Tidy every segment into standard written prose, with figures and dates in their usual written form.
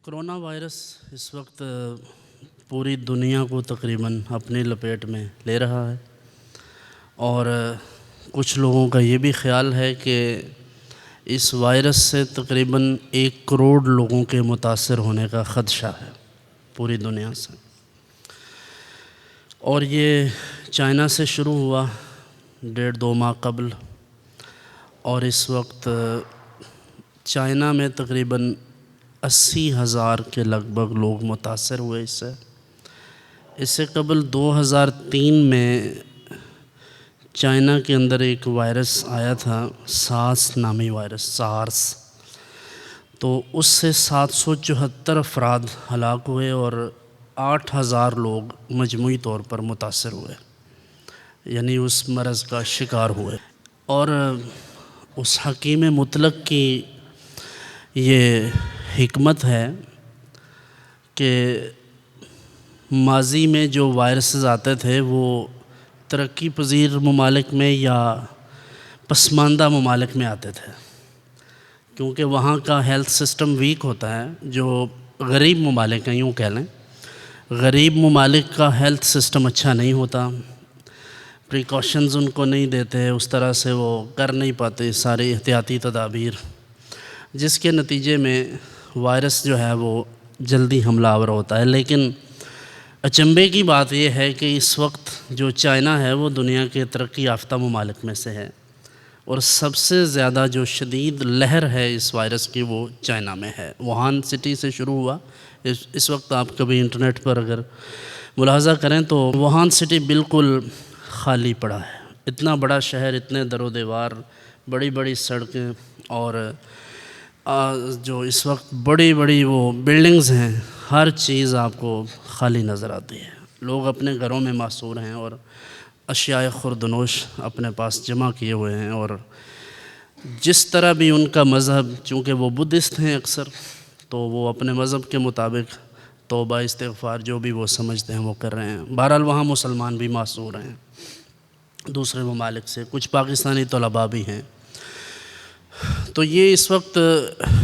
Corona virus اس وقت پوری دنیا کو تقریباً اپنی لپیٹ میں لے رہا ہے، اور کچھ لوگوں کا یہ بھی خیال ہے کہ اس وائرس سے تقریباً 1 کروڑ لوگوں کے متاثر ہونے کا خدشہ ہے پوری دنیا سے۔ اور یہ چائنا سے شروع ہوا 1.5-2 ماہ قبل، اور اس وقت چائنا میں تقریباً 80,000 کے لگ بھگ لوگ متاثر ہوئے اس سے قبل 2003 میں چائنا کے اندر ایک وائرس آیا تھا، سارس نامی وائرس، سارس، تو اس سے 774 افراد ہلاک ہوئے اور 8,000 لوگ مجموعی طور پر متاثر ہوئے، یعنی اس مرض کا شکار ہوئے۔ اور اس حکیم مطلق کی یہ حکمت ہے کہ ماضی میں جو وائرسز آتے تھے وہ ترقی پذیر ممالک میں یا پسماندہ ممالک میں آتے تھے، کیونکہ وہاں کا ہیلتھ سسٹم ویک ہوتا ہے۔ جو غریب ممالک ہیں، یوں کہہ لیں، غریب ممالک کا ہیلتھ سسٹم اچھا نہیں ہوتا، پریکاشنز ان کو نہیں دیتے، اس طرح سے وہ کر نہیں پاتے ساری احتیاطی تدابیر، جس کے نتیجے میں وائرس جو ہے وہ جلدی حملہ آور ہوتا ہے۔ لیکن اچنبے کی بات یہ ہے کہ اس وقت جو چائنا ہے وہ دنیا کے ترقی یافتہ ممالک میں سے ہے، اور سب سے زیادہ جو شدید لہر ہے اس وائرس کی وہ چائنا میں ہے۔ ووہان سٹی سے شروع ہوا۔ اس وقت آپ کبھی انٹرنیٹ پر اگر ملاحظہ کریں تو ووہان سٹی بالکل خالی پڑا ہے۔ اتنا بڑا شہر، اتنے در و دیوار، بڑی بڑی سڑکیں، اور جو اس وقت بڑی بڑی وہ بلڈنگز ہیں، ہر چیز آپ کو خالی نظر آتی ہے۔ لوگ اپنے گھروں میں محصور ہیں اور اشیاء خوردنوش اپنے پاس جمع کیے ہوئے ہیں، اور جس طرح بھی ان کا مذہب، چونکہ وہ بدھسٹ ہیں اکثر، تو وہ اپنے مذہب کے مطابق توبہ استغفار جو بھی وہ سمجھتے ہیں وہ کر رہے ہیں۔ بہرحال وہاں مسلمان بھی محصور ہیں دوسرے ممالک سے، کچھ پاکستانی طلباء بھی ہیں۔ تو یہ اس وقت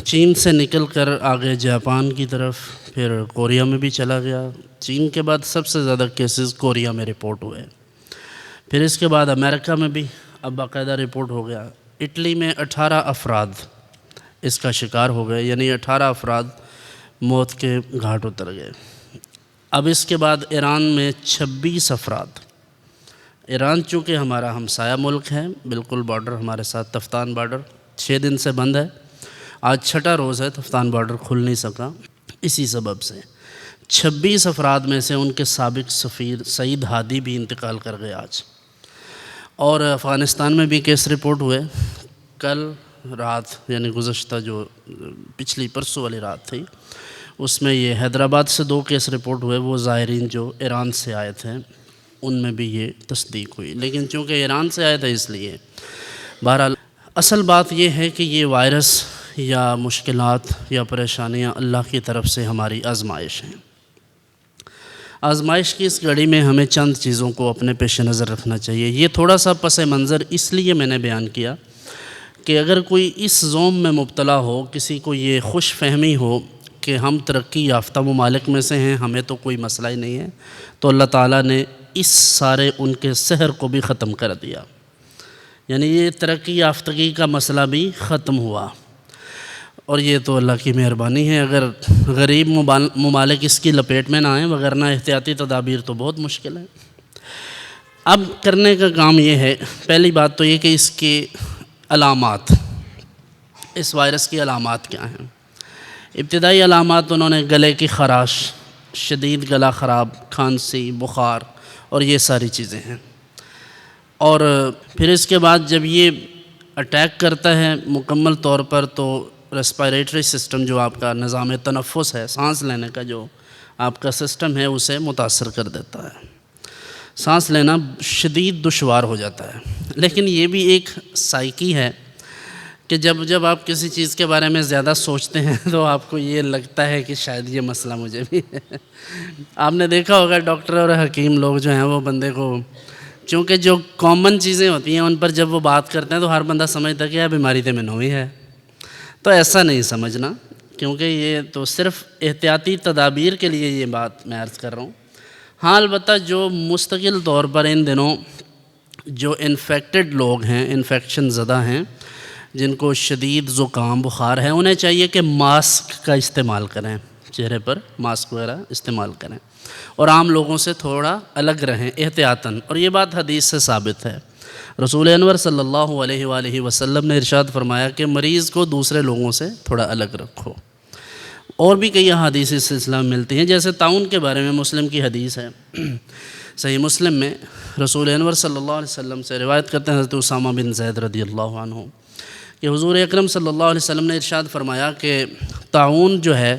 چین سے نکل کر آگے جاپان کی طرف، پھر کوریا میں بھی چلا گیا۔ چین کے بعد سب سے زیادہ کیسز کوریا میں رپورٹ ہوئے، پھر اس کے بعد امریکہ میں بھی اب باقاعدہ رپورٹ ہو گیا۔ اٹلی میں 18 افراد اس کا شکار ہو گئے، یعنی 18 افراد موت کے گھاٹ اتر گئے۔ اب اس کے بعد ایران میں 26 افراد۔ ایران چونکہ ہمارا ہمسایہ ملک ہے، بالکل بارڈر ہمارے ساتھ، تفتان بارڈر 6 دن سے بند ہے، آج 6واں روز ہے، تفتان بارڈر کھل نہیں سکا، اسی سبب سے 26 افراد میں سے ان کے سابق سفیر سعید ہادی بھی انتقال کر گئے آج۔ اور افغانستان میں بھی کیس رپورٹ ہوئے، کل رات یعنی گزشتہ جو پچھلی پرسوں والی رات تھی، اس میں یہ حیدرآباد سے 2 کیس رپورٹ ہوئے، وہ زائرین جو ایران سے آئے تھے ان میں بھی یہ تصدیق ہوئی، لیکن چونکہ ایران سے آئے تھے اس لیے۔ بہرحال اصل بات یہ ہے کہ یہ وائرس یا مشکلات یا پریشانیاں اللہ کی طرف سے ہماری آزمائش ہیں۔ آزمائش کی اس گھڑی میں ہمیں چند چیزوں کو اپنے پیش نظر رکھنا چاہیے۔ یہ تھوڑا سا پس منظر اس لیے میں نے بیان کیا کہ اگر کوئی اس زوم میں مبتلا ہو، کسی کو یہ خوش فہمی ہو کہ ہم ترقی یافتہ ممالک میں سے ہیں، ہمیں تو کوئی مسئلہ ہی نہیں ہے، تو اللہ تعالیٰ نے اس سارے ان کے سحر کو بھی ختم کر دیا، یعنی یہ ترقی یافتگی کا مسئلہ بھی ختم ہوا، اور یہ تو اللہ کی مہربانی ہے۔ اگر غریب ممالک اس کی لپیٹ میں نہ آئیں، وگرنہ احتیاطی تدابیر تو بہت مشکل ہے۔ اب کرنے کا کام یہ ہے، پہلی بات تو یہ کہ اس کی علامات، اس وائرس کی علامات کیا ہیں۔ ابتدائی علامات انہوں نے گلے کی خراش، شدید گلا خراب، کھانسی، بخار، اور یہ ساری چیزیں ہیں۔ اور پھر اس کے بعد جب یہ اٹیک کرتا ہے مکمل طور پر، تو ریسپائریٹری سسٹم جو آپ کا نظام تنفس ہے، سانس لینے کا جو آپ کا سسٹم ہے، اسے متاثر کر دیتا ہے، سانس لینا شدید دشوار ہو جاتا ہے۔ لیکن یہ بھی ایک سائیکی ہے کہ جب آپ کسی چیز کے بارے میں زیادہ سوچتے ہیں تو آپ کو یہ لگتا ہے کہ شاید یہ مسئلہ مجھے بھی ہے۔ آپ نے دیکھا ہوگا ڈاکٹر اور حکیم لوگ جو ہیں وہ بندے کو، چونکہ جو کامن چیزیں ہوتی ہیں ان پر جب وہ بات کرتے ہیں تو ہر بندہ سمجھتا ہے کہ یہ بیماری تے مینوں بھی ہے، تو ایسا نہیں سمجھنا۔ کیونکہ یہ تو صرف احتیاطی تدابیر کے لیے یہ بات میں عرض کر رہا ہوں۔ ہاں البتہ جو مستقل طور پر ان دنوں جو انفیکٹڈ لوگ ہیں، انفیکشن زدہ ہیں، جن کو شدید زکام بخار ہے، انہیں چاہیے کہ ماسک کا استعمال کریں، چہرے پر ماسک وغیرہ استعمال کریں اور عام لوگوں سے تھوڑا الگ رہیں احتیاطاً، اور یہ بات حدیث سے ثابت ہے۔ رسول انور صلی اللہ علیہ وآلہ وسلم نے ارشاد فرمایا کہ مریض کو دوسرے لوگوں سے تھوڑا الگ رکھو۔ اور بھی کئی احادیث اس سلسلہ میں ملتی ہیں، جیسے طاعون کے بارے میں مسلم کی حدیث ہے، صحیح مسلم میں رسول انور صلی اللہ علیہ وسلم سے روایت کرتے ہیں حضرت اسامہ بن زید رضی اللہ عنہ کہ حضور اکرم صلی اللہ علیہ وسلم نے ارشاد فرمایا کہ طاعون جو ہے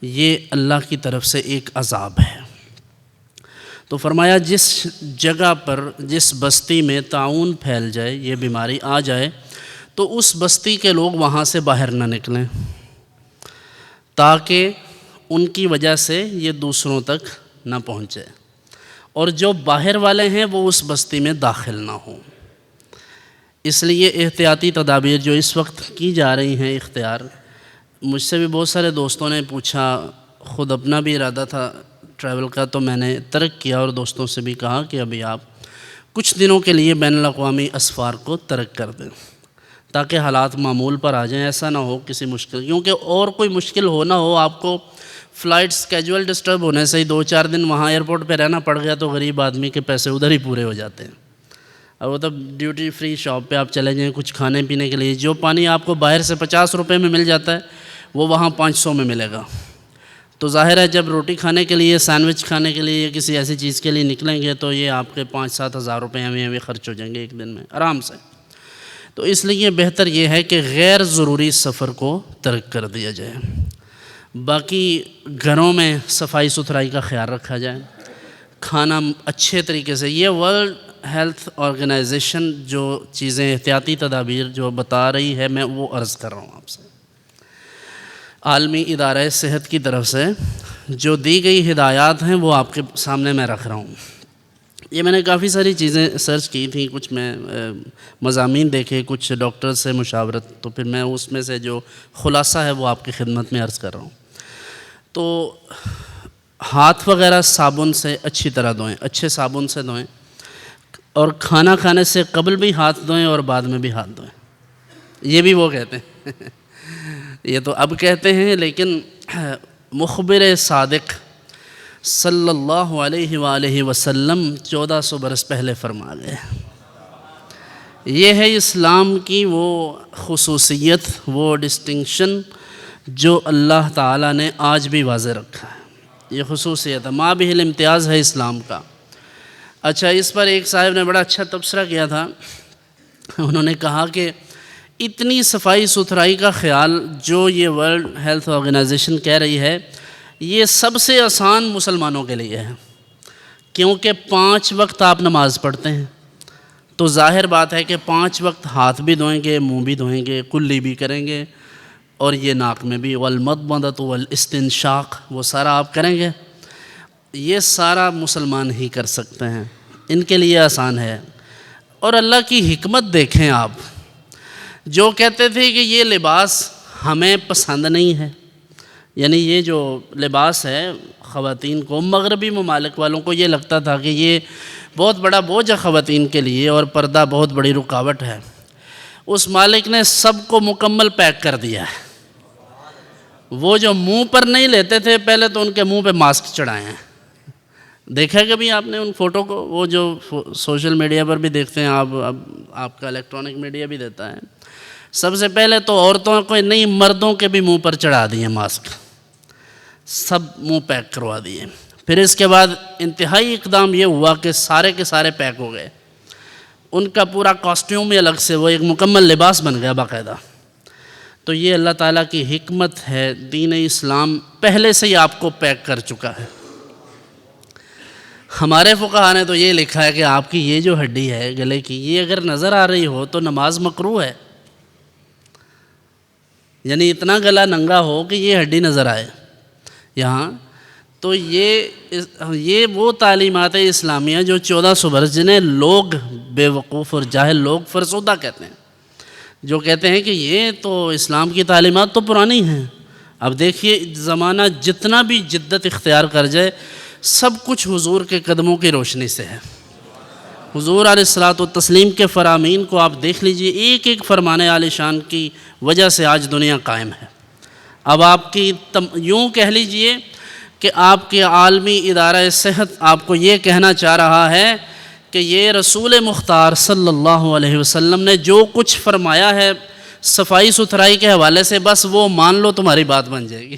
یہ اللہ کی طرف سے ایک عذاب ہے۔ تو فرمایا جس جگہ پر، جس بستی میں طاعون پھیل جائے، یہ بیماری آ جائے، تو اس بستی کے لوگ وہاں سے باہر نہ نکلیں تاکہ ان کی وجہ سے یہ دوسروں تک نہ پہنچے، اور جو باہر والے ہیں وہ اس بستی میں داخل نہ ہوں۔ اس لیے احتیاطی تدابیر جو اس وقت کی جا رہی ہیں اختیار، مجھ سے بھی بہت سارے دوستوں نے پوچھا، خود اپنا بھی ارادہ تھا ٹریول کا، تو میں نے ترک کیا اور دوستوں سے بھی کہا کہ ابھی آپ کچھ دنوں کے لیے بین الاقوامی اسفار کو ترک کر دیں تاکہ حالات معمول پر آ جائیں، ایسا نہ ہو کسی مشکل، کیونکہ اور کوئی مشکل ہو نہ ہو، آپ کو فلائٹس کیجول ڈسٹرب ہونے سے ہی 2-4 دن وہاں ایئرپورٹ پہ رہنا پڑ گیا تو غریب آدمی کے پیسے ادھر ہی پورے ہو جاتے ہیں۔ اب وہ تب ڈیوٹی فری شاپ پہ آپ چلے جائیں کچھ کھانے پینے کے لیے، جو پانی آپ کو باہر سے 50 روپے میں مل جاتا ہے وہ وہاں 500 میں ملے گا، تو ظاہر ہے جب روٹی کھانے کے لیے، سینڈوچ کھانے کے لیے یا کسی ایسی چیز کے لیے نکلیں گے تو یہ آپ کے 5-7 ہزار روپے ہمیں خرچ ہو جائیں گے ایک دن میں آرام سے۔ تو اس لیے بہتر یہ ہے کہ غیر ضروری سفر کو ترک کر دیا جائے۔ باقی گھروں میں صفائی ستھرائی کا خیال رکھا جائے، کھانا اچھے طریقے سے، یہ ورلڈ ہیلتھ آرگنائزیشن جو چیزیں احتیاطی تدابیر جو بتا رہی ہے، میں وہ عرض کر رہا ہوں آپ سے۔ عالمی ادارہ صحت کی طرف سے جو دی گئی ہدایات ہیں وہ آپ کے سامنے میں رکھ رہا ہوں۔ یہ میں نے کافی ساری چیزیں سرچ کی تھیں، کچھ میں مضامین دیکھے، کچھ ڈاکٹر سے مشاورت، تو پھر میں اس میں سے جو خلاصہ ہے وہ آپ کی خدمت میں عرض کر رہا ہوں۔ تو ہاتھ وغیرہ صابن سے اچھی طرح دھوئیں، اچھے صابن سے دھوئیں، اور کھانا کھانے سے قبل بھی ہاتھ دھوئیں اور بعد میں بھی ہاتھ دھوئیں۔ یہ بھی وہ کہتے ہیں یہ تو اب کہتے ہیں، لیکن مخبر صادق صلی اللہ علیہ وآلہ وسلم 1400 برس پہلے فرما گئے۔ یہ ہے اسلام کی وہ خصوصیت، وہ ڈسٹنکشن جو اللہ تعالیٰ نے آج بھی واضح رکھا ہے، یہ خصوصیت ہے، ما بہ الامتیاز ہے اسلام کا۔ اچھا، اس پر ایک صاحب نے بڑا اچھا تبصرہ کیا تھا، انہوں نے کہا کہ اتنی صفائی ستھرائی کا خیال جو یہ ورلڈ ہیلتھ آرگنائزیشن کہہ رہی ہے، یہ سب سے آسان مسلمانوں کے لیے ہے، کیونکہ 5 وقت آپ نماز پڑھتے ہیں، تو ظاہر بات ہے کہ 5 وقت ہاتھ بھی دھوئیں گے، منہ بھی دھوئیں گے، کلی بھی کریں گے، اور یہ ناک میں بھی، والمضمضۃ والاستنشاق، وہ سارا آپ کریں گے۔ یہ سارا مسلمان ہی کر سکتے ہیں، ان کے لیے آسان ہے۔ اور اللہ کی حکمت دیکھیں آپ، جو کہتے تھے کہ یہ لباس ہمیں پسند نہیں ہے، یعنی یہ جو لباس ہے خواتین کو، مغربی ممالک والوں کو یہ لگتا تھا کہ یہ بہت بڑا بوجھ ہے خواتین کے لیے اور پردہ بہت بڑی رکاوٹ ہے، اس مالک نے سب کو مکمل پیک کر دیا ہے۔ وہ جو منہ پر نہیں لیتے تھے، پہلے تو ان کے منہ پہ ماسک چڑھائے ہیں، دیکھا کبھی آپ نے ان فوٹو کو؟ وہ جو سوشل میڈیا پر بھی دیکھتے ہیں آپ، اب آپ کا الیکٹرانک میڈیا بھی دیتا ہے، سب سے پہلے تو عورتوں کو نہیں، مردوں کے بھی منہ پر چڑھا دیے ماسک، سب منہ پیک کروا دیے۔ پھر اس کے بعد انتہائی اقدام یہ ہوا کہ سارے کے سارے پیک ہو گئے، ان کا پورا کاسٹیوم ہی الگ سے، وہ ایک مکمل لباس بن گیا باقاعدہ۔ تو یہ اللہ تعالیٰ کی حکمت ہے، دین اسلام پہلے سے ہی آپ کو پیک کر چکا ہے۔ ہمارے فقہا نے تو یہ لکھا ہے کہ آپ کی یہ جو ہڈی ہے گلے کی، یہ اگر نظر آ رہی ہو تو نماز مکروہ ہے، یعنی اتنا گلا ننگا ہو کہ یہ ہڈی نظر آئے یہاں، تو یہ وہ تعلیمات اسلامیہ جو 1400 برس، جنہیں لوگ بے وقوف اور جاہل لوگ فرسودہ کہتے ہیں، جو کہتے ہیں کہ یہ تو اسلام کی تعلیمات تو پرانی ہیں، اب دیکھیے زمانہ جتنا بھی جدت اختیار کر جائے سب کچھ حضور کے قدموں کی روشنی سے ہے۔ حضور علیہ الصلوۃ والتسلیم کے فرامین کو آپ دیکھ لیجئے، ایک ایک فرمان عالی شان کی وجہ سے آج دنیا قائم ہے۔ اب آپ کی یوں کہہ لیجئے کہ آپ کے عالمی ادارہ صحت آپ کو یہ کہنا چاہ رہا ہے کہ یہ رسول مختار صلی اللہ علیہ وسلم نے جو کچھ فرمایا ہے صفائی ستھرائی کے حوالے سے، بس وہ مان لو تمہاری بات بن جائے گی۔